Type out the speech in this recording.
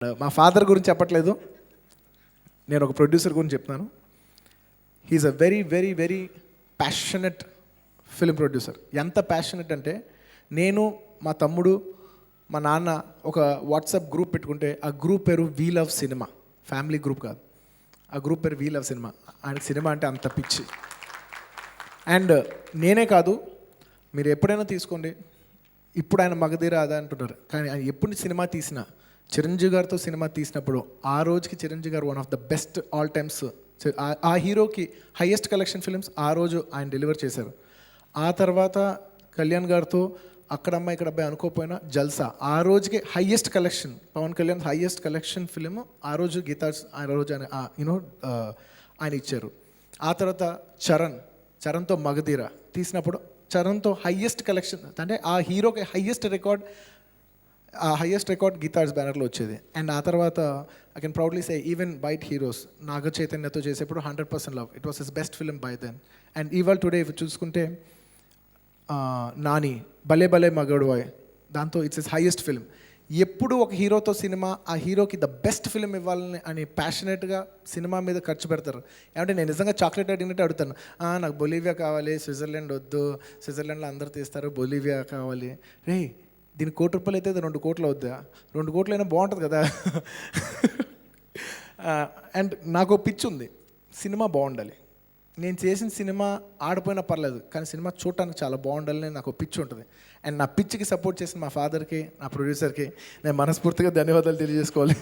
మా ఫాదర్ గురించి చెప్పట్లేదు, నేను ఒక ప్రొడ్యూసర్ గురించి చెప్తున్నాను. He's a very very very passionate film producer. ఎంత ప్యాషనెట్ అంటే, నేను మా తమ్ముడు మా నాన్న ఒక వాట్సాప్ గ్రూప్ పెట్టుకుంటే ఆ గ్రూప్ పేరు we love cinema. Family group కాదు, ఆ గ్రూప్ పేరు వీ లవ్ సినిమా. ఆయన సినిమా అంటే అంత పిచ్చి. అండ్ నేనే కాదు, మీరు ఎప్పుడైనా తీసుకోండి, ఇప్పుడు ఆయన మగధీర అదా అంటున్నారు, కానీ ఆయన ఎప్పుడు సినిమా తీసినా, చిరంజీవి గారితో సినిమా తీసినప్పుడు ఆ రోజుకి చిరంజీవి గారు one of the best all times. ఆ హీరోకి హైయెస్ట్ కలెక్షన్ ఫిలిమ్స్ ఆ రోజు ఆయన డెలివర్ చేశారు. ఆ తర్వాత కళ్యాణ్ గారితో అక్కడ అమ్మాయి ఇక్కడ అబ్బాయి అనుకోపోయినా జల్సా ఆ రోజుకి highest collection, Pawan Kalyan highest collection film ఆ రోజు గీతాస్ ఆ రోజు ఆయన ఆయన ఇచ్చారు. ఆ తర్వాత చరణ్తో మగధీర తీసినప్పుడు చరణ్తో హైయెస్ట్ కలెక్షన్, అంటే ఆ హీరోకి హైయెస్ట్ రికార్డ్ గీతాస్ బ్యానర్లో వచ్చేది. అండ్ ఆ తర్వాత I can proudly say even bite heroes Naga చైతన్యతో చేసేప్పుడు 100% love, it was his best film by then. And ఇవాళ టుడే చూసుకుంటే నాని భలే భలే మగడువాయ్, దాంతో ఇట్స్ హిస్ హైయెస్ట్ ఫిలిం. ఎప్పుడు ఒక హీరోతో సినిమా ఆ హీరోకి ద బెస్ట్ ఫిలిం ఇవ్వాలని అని ప్యాషనెట్గా సినిమా మీద ఖర్చు పెడతారు. ఏమంటే నేను నిజంగా చాక్లెట్ అడిగినట్టు అడుగుతాను, నాకు బొలీవియా కావాలి, స్విట్జర్లాండ్ వద్దు, స్విట్జర్లాండ్లో అందరు తీస్తారు, బొలీవియా కావాలి. రే దీనికి ₹1,00,00,000 అయితే 2 కోట్లు అవుద్దా? 2 కోట్లు అయినా బాగుంటుంది కదా. అండ్ నాకు పిచ్చి ఉంది, సినిమా బాగుండాలి. నేను చేసిన సినిమా ఆడిపోయినా పర్లేదు, కానీ సినిమా చూడటానికి చాలా బాగుండాలని నాకు పిచ్చి ఉంటుంది. అండ్ నా పిచ్చికి సపోర్ట్ చేసిన మా ఫాదర్కి, నా ప్రొడ్యూసర్కి నేను మనస్ఫూర్తిగా ధన్యవాదాలు తెలియజేసుకోవాలి.